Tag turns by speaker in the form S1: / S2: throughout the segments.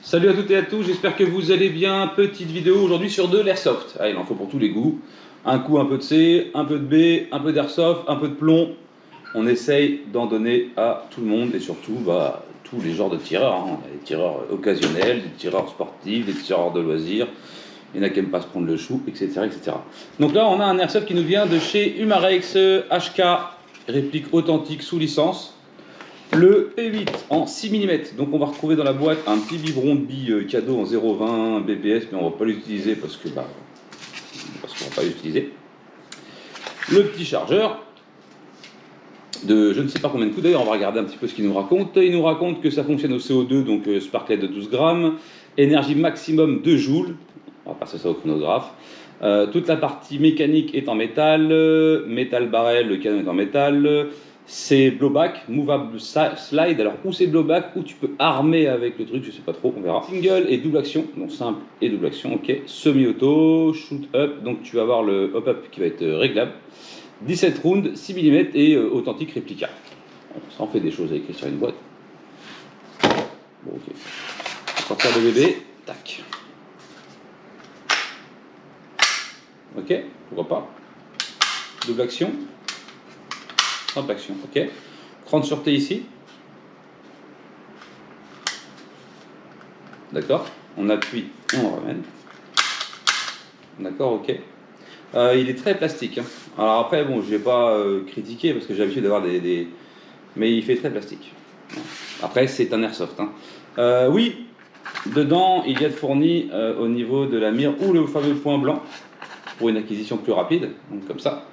S1: Salut à toutes et à tous, j'espère que vous allez bien. Petite vidéo aujourd'hui sur de l'airsoft. Ah, il en faut pour tous les goûts. Un coup un peu de C, un peu de B, un peu d'airsoft, un peu de plomb. On essaye d'en donner à tout le monde et surtout tous les genres de tireurs. Hein. Il y a des tireurs occasionnels, des tireurs sportifs, des tireurs de loisirs. Il y en a qui n'aiment pas se prendre le chou, etc., etc. Donc là, on a un airsoft qui nous vient de chez Humarex HK, réplique authentique sous licence. Le P8 en 6 mm, donc on va retrouver dans la boîte un petit biberon de billes cadeau en 0,20 BPS, mais on va pas l'utiliser parce qu'on va pas l'utiliser. Le petit chargeur de je ne sais pas combien de coups, d'ailleurs on va regarder un petit peu ce qu'il nous raconte. Il nous raconte que ça fonctionne au CO2, donc sparklet de 12 grammes, énergie maximum 2 joules, on va passer ça au chronographe. Toute la partie mécanique est en métal, métal barrel, le canon est en métal. C'est blowback, movable slide, alors où c'est blowback, où tu peux armer avec le truc, je sais pas trop, on verra. Single et double action, donc simple et double action, ok. Semi-auto, shoot up, donc tu vas avoir le hop-up qui va être réglable. 17 rounds, 6 mm et authentique réplica. Ça en fait des choses à écrire sur une boîte. Bon, ok. On va sortir le bébé, tac. Ok, pourquoi pas. Double action. Simple action, ok. 30 sur T ici. D'accord. On appuie et on ramène. D'accord, ok. Il est très plastique. Hein. Alors après, bon, je vais pas critiquer parce que j'ai l'habitude d'avoir des... Mais il fait très plastique. Après, c'est un airsoft. Hein. Oui, dedans, il y a de fourni au niveau de la mire ou le fameux point blanc pour une acquisition plus rapide. Donc comme ça.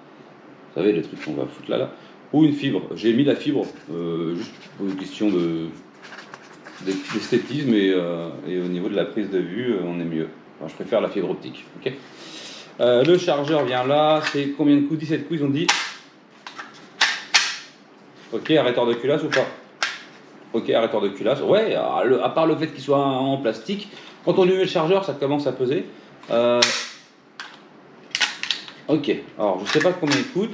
S1: Vous savez, les trucs qu'on va foutre là. Ou une fibre. J'ai mis la fibre juste pour une question d'esthétisme et au niveau de la prise de vue, on est mieux. Enfin, je préfère la fibre optique. Okay, le chargeur vient là. C'est combien de coups? 17 coups, ils ont dit. Ok, arrêteur de culasse ou pas? Ok, arrêteur de culasse. Ouais, à part le fait qu'il soit en plastique, quand on lui met le chargeur, ça commence à peser. Ok, alors je sais pas combien il coûte.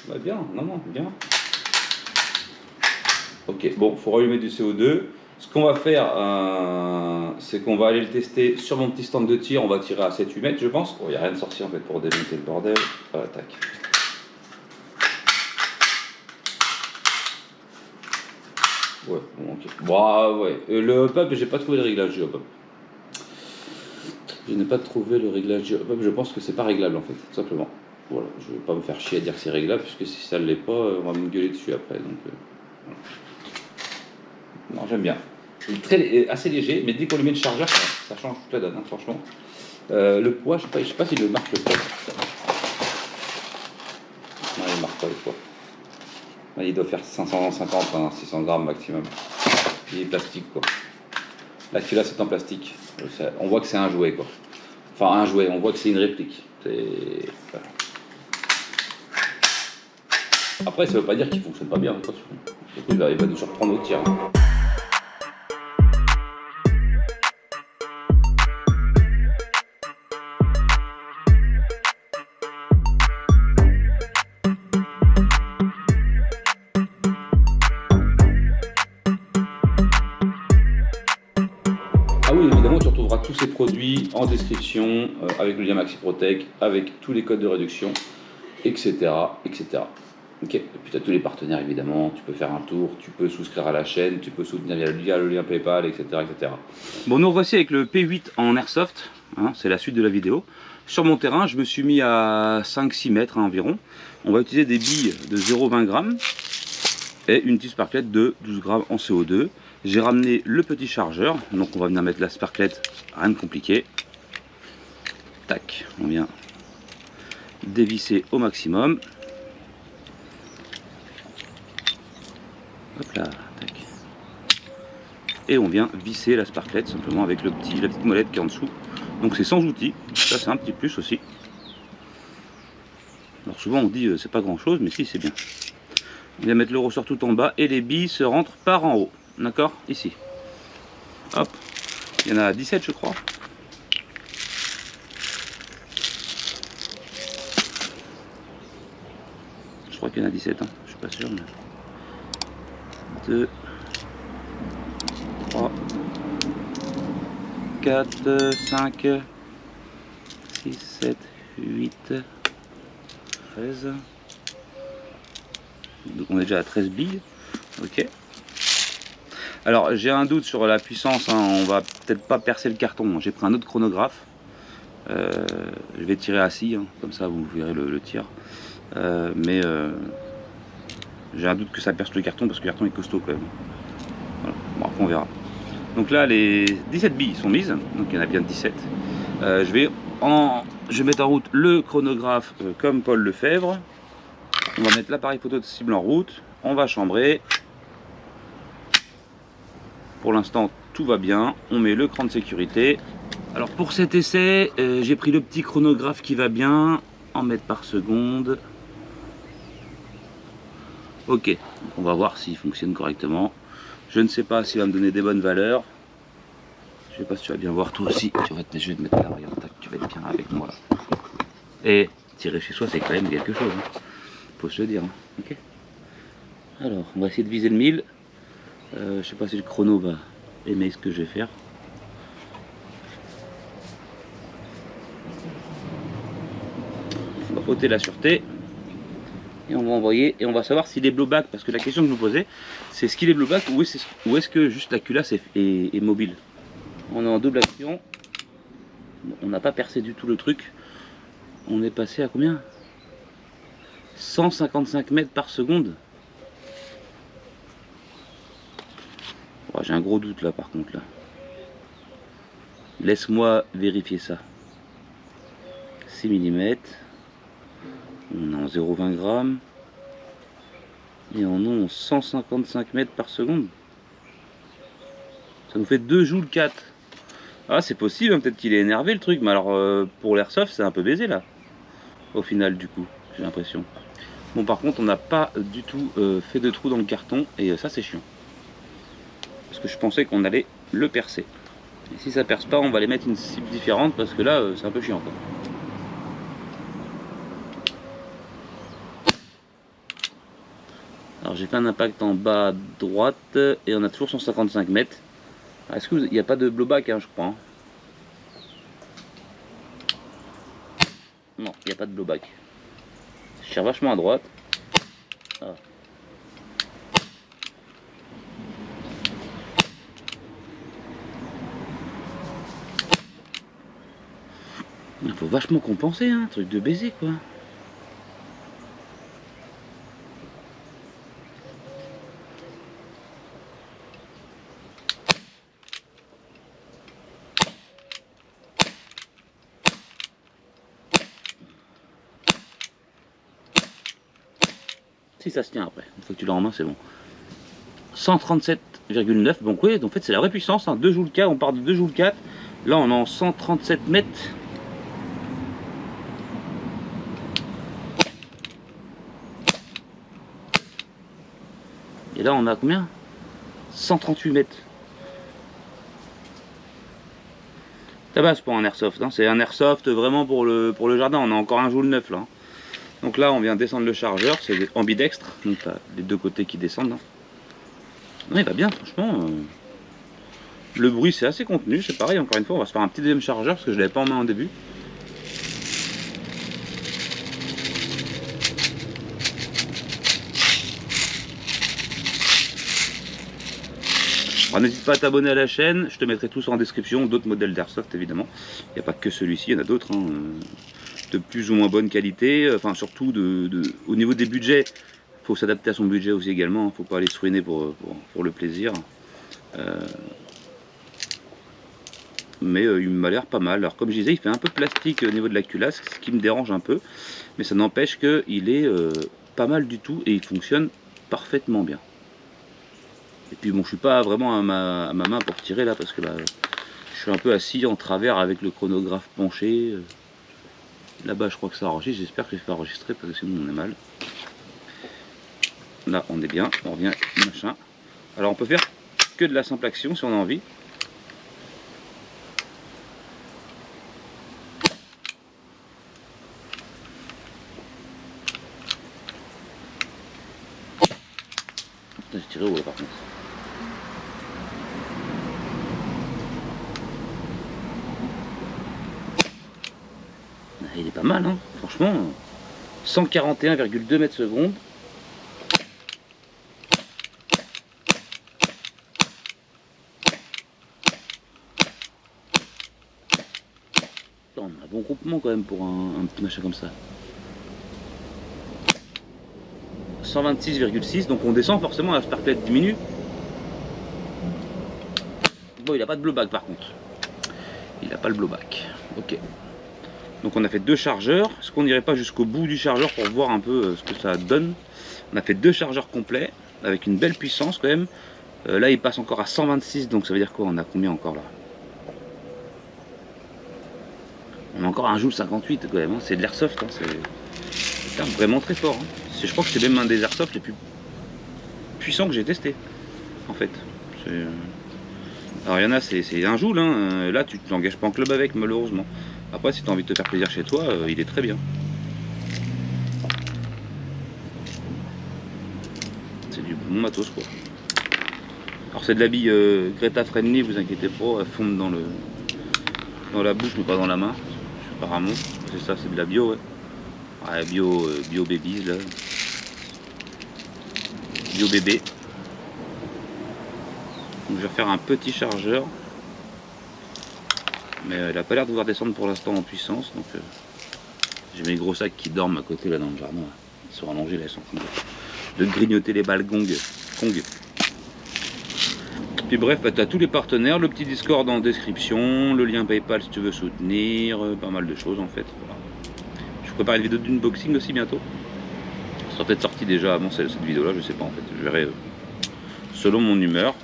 S1: Bah bien, non, bien. Ok, bon, il faut rallumer du CO2. Ce qu'on va faire, c'est qu'on va aller le tester sur mon petit stand de tir. On va tirer à 7-8 mètres, je pense. Il n'y a rien de sorti en fait pour démonter le bordel. Voilà, tac. Ouais, bon, ok. Bon, ouais. Le hop-up, j'ai pas trouvé le réglage du hop-up. Je n'ai pas trouvé le réglage du hop-up. Je pense que c'est pas réglable en fait, tout simplement. Voilà, je vais pas me faire chier à dire que c'est réglable, puisque si ça ne l'est pas, on va me gueuler dessus après. Donc, voilà. Non, j'aime bien. C'est assez léger, mais dès qu'on lui met le chargeur, ça change toute la donne, hein, franchement. Le poids, je sais pas s'il marque le poids. Non, il ne marque pas le poids. Là, il doit faire 550, hein, 600 grammes maximum. Il est plastique, quoi. La culasse est en plastique. On voit que c'est un jouet, quoi. Enfin, un jouet, on voit que c'est une réplique. Voilà. Après, ça veut pas dire qu'il fonctionne pas bien, attention. Il va nous surprendre au tir. Hein. Ah oui, évidemment, tu retrouveras tous ces produits en description, avec le lien MaxiProtec, avec tous les codes de réduction, etc. etc. Ok, et puis tu as tous les partenaires évidemment, tu peux faire un tour, tu peux souscrire à la chaîne, tu peux soutenir via le lien PayPal, etc., etc. Bon, nous revoici avec le P8 en airsoft, hein, c'est la suite de la vidéo. Sur mon terrain, je me suis mis à 5-6 mètres hein, environ. On va utiliser des billes de 0,20 grammes et une petite sparklet de 12 grammes en CO2. J'ai ramené le petit chargeur, donc on va venir mettre la sparklet, rien de compliqué. Tac, on vient dévisser au maximum. Hop là, tac. Et on vient visser la sparklet simplement avec la petite molette qui est en dessous. Donc c'est sans outil, ça c'est un petit plus aussi. Alors souvent on dit c'est pas grand chose, mais si c'est bien. On vient mettre le ressort tout en bas et les billes se rentrent par en haut. D'accord? Ici. Hop. Il y en a 17 je crois. Je crois qu'il y en a 17, hein. Je suis pas sûr. Mais... 2, 3, 4, 5, 6, 7, 8, 13. Donc on est déjà à 13 billes. Ok. Alors j'ai un doute sur la puissance, hein. On va peut-être pas percer le carton. J'ai pris un autre chronographe. Je vais tirer assis, hein. Comme ça vous verrez le tir. Mais j'ai un doute que ça perce le carton parce que le carton est costaud quand même. Voilà. Bon, après on verra. Donc là les 17 billes sont mises, donc il y en a bien 17. Je vais mettre en route le chronographe comme Paul Lefebvre. On va mettre l'appareil photo de cible en route. On va chambrer. Pour l'instant tout va bien. On met le cran de sécurité. Alors pour cet essai, j'ai pris le petit chronographe qui va bien, en mètres par seconde. Ok, donc on va voir s'il fonctionne correctement. Je ne sais pas s'il va me donner des bonnes valeurs. Je sais pas si tu vas bien voir toi aussi. Je vais te mettre là, regarde, tac, tu vas être bien avec moi là. Et tirer chez soi c'est quand même quelque chose, hein. Faut se le dire, hein. Ok. Alors on va essayer de viser le 1000. Je sais pas si le chrono va aimer ce que je vais faire. On va ôter la sûreté. Et on va envoyer et on va savoir s'il est blowback, parce que la question que je me posais c'est est-ce qu'il est blowback ou est-ce que juste la culasse est mobile. On est en double action, on n'a pas percé du tout le truc, on est passé à combien? 155 mètres par seconde. Oh, j'ai un gros doute là par contre là. Laisse-moi vérifier ça. 6 mm. On est en 0,20 grammes. Et on est en 155 mètres par seconde. Ça nous fait 2 joules 4. Ah c'est possible, hein, peut-être qu'il est énervé le truc. Mais alors pour l'airsoft c'est un peu baisé là. Au final du coup, j'ai l'impression. Bon par contre on n'a pas du tout fait de trou dans le carton. Et ça c'est chiant. Parce que je pensais qu'on allait le percer. Et si ça perce pas on va les mettre une cible différente. Parce que là c'est un peu chiant quoi. Alors j'ai fait un impact en bas à droite et on a toujours 155 mètres. Est-ce qu'il n'y a pas de blowback, hein, je crois, hein. Non, il n'y a pas de blowback. Je tire vachement à droite. Ah. Il faut vachement compenser, hein, truc de baiser quoi. Si ça se tient après, une fois que tu l'as en main c'est bon. 137,9, donc oui, donc en fait c'est la vraie puissance, hein, 2 joules 4, on part de 2 joules 4, là on est en 137 mètres. Et là on a combien? 138 mètres. Tabasse pour un airsoft, hein. C'est un airsoft vraiment pour le jardin, on a encore un joule 9 là. Donc là on vient descendre le chargeur, c'est ambidextre, donc les deux côtés qui descendent. Hein. Non, il va bien franchement. Le bruit c'est assez contenu, c'est pareil, encore une fois on va se faire un petit deuxième chargeur parce que je l'avais pas en main au début. N'hésite pas à t'abonner à la chaîne, je te mettrai tous en description, d'autres modèles d'airsoft évidemment. Il n'y a pas que celui-ci, il y en a d'autres, hein, de plus ou moins bonne qualité, enfin surtout au niveau des budgets, il faut s'adapter à son budget aussi également, il ne faut pas aller se ruiner pour le plaisir. Mais il m'a l'air pas mal. Alors comme je disais, il fait un peu de plastique au niveau de la culasse, ce qui me dérange un peu, mais ça n'empêche qu'il est pas mal du tout et il fonctionne parfaitement bien. Et puis bon, je suis pas vraiment à ma main pour tirer là parce que là je suis un peu assis en travers avec le chronographe penché. Là-bas je crois que ça enregistre, j'espère que je vais faire enregistrer parce que sinon on est mal. Là on est bien, on revient machin. Alors on peut faire que de la simple action si on a envie. Putain, j'ai tiré où là par contre. il est pas mal, hein. Franchement. 141,2 mètres secondes. On a un bon groupement quand même pour un petit machin comme ça. 126,6, donc on descend forcément, la spark plate diminue. Bon, il n'a pas de blowback par contre. Il n'a pas le blowback. Ok. Donc on a fait 2 chargeurs. Est-ce qu'on n'irait pas jusqu'au bout du chargeur pour voir un peu ce que ça donne? On a fait 2 chargeurs complets avec une belle puissance quand même. Là il passe encore à 126, donc ça veut dire quoi? On a combien encore là? On a encore 1 joule 58 quand même, hein. C'est de l'airsoft, hein. C'est vraiment très fort, hein. Je crois que c'est même un des airsoft les plus puissants que j'ai testé en fait. Alors il y en a c'est 1 joule, hein. Là tu ne t'engages pas en club avec malheureusement. Après si tu as envie de te faire plaisir chez toi, il est très bien. C'est du bon matos quoi. Alors c'est de la bille Greta Friendly, vous inquiétez pas, elle fonde dans la bouche mais pas dans la main. Apparemment, c'est ça, c'est de la bio, ouais. Ouais, bio babies là. Bio bébé. Donc je vais faire un petit chargeur. Mais elle a pas l'air de vouloir descendre pour l'instant en puissance. Donc j'ai mes gros sacs qui dorment à côté là dans le jardin. Ils sont allongés là, ils sont en train de grignoter les balles Kong. Puis bref, tu as tous les partenaires, le petit Discord en description, le lien PayPal si tu veux soutenir, pas mal de choses en fait. Voilà. Je prépare une vidéo d'unboxing aussi bientôt. Ça sera peut-être sorti déjà avant cette vidéo là, je sais pas en fait. Je verrai selon mon humeur.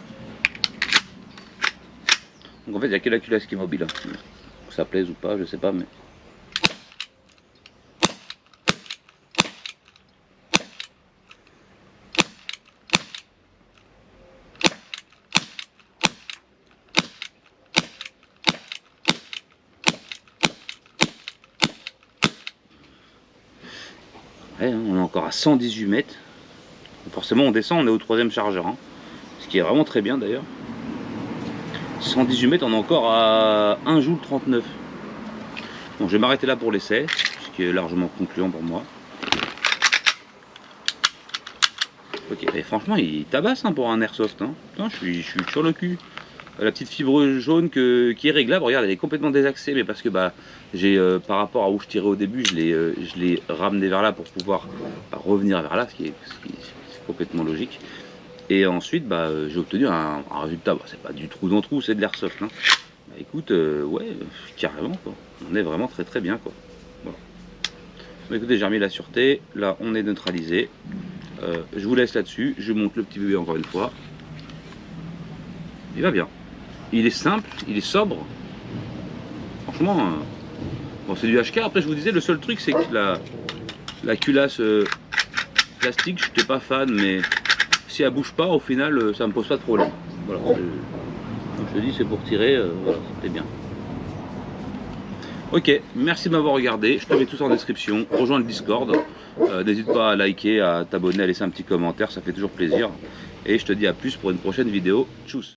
S1: Donc en fait il n'y a que la culasse qui est mobile. Hein. Que ça plaise ou pas, je sais pas mais. Ouais, on est encore à 118 mètres. Donc forcément on descend, on est au 3e chargeur. Hein. Ce qui est vraiment très bien d'ailleurs. 118 mètres, on est encore à 1 joule 39. Bon, je vais m'arrêter là pour l'essai, ce qui est largement concluant pour moi. Ok, et franchement il tabasse hein, pour un airsoft. Hein. Putain, je suis sur le cul. La petite fibre jaune qui est réglable, regarde, elle est complètement désaxée, mais parce que bah, j'ai par rapport à où je tirais au début, je l'ai ramené vers là pour pouvoir revenir vers là, ce qui est complètement logique. Et ensuite, bah, j'ai obtenu un résultat. Bah, c'est pas du trou dans trou, c'est de l'airsoft. Hein. Bah, écoute, ouais, carrément, quoi. On est vraiment très très bien, quoi. Voilà. Bah, écoutez, j'ai remis la sûreté. Là, on est neutralisé. Je vous laisse là-dessus. Je monte le petit bébé encore une fois. Il va bien. Il est simple, il est sobre. Franchement, bon, c'est du HK. Après, je vous disais, le seul truc, c'est que la culasse plastique, je n'étais pas fan, mais si elle bouge pas, au final, ça me pose pas de problème. Voilà. Comme je te dis, c'est pour tirer. Voilà, c'était bien. Ok, merci de m'avoir regardé. Je te mets tout ça en description. Rejoins le Discord. N'hésite pas à liker, à t'abonner, à laisser un petit commentaire, ça fait toujours plaisir. Et je te dis à plus pour une prochaine vidéo. Tchuss.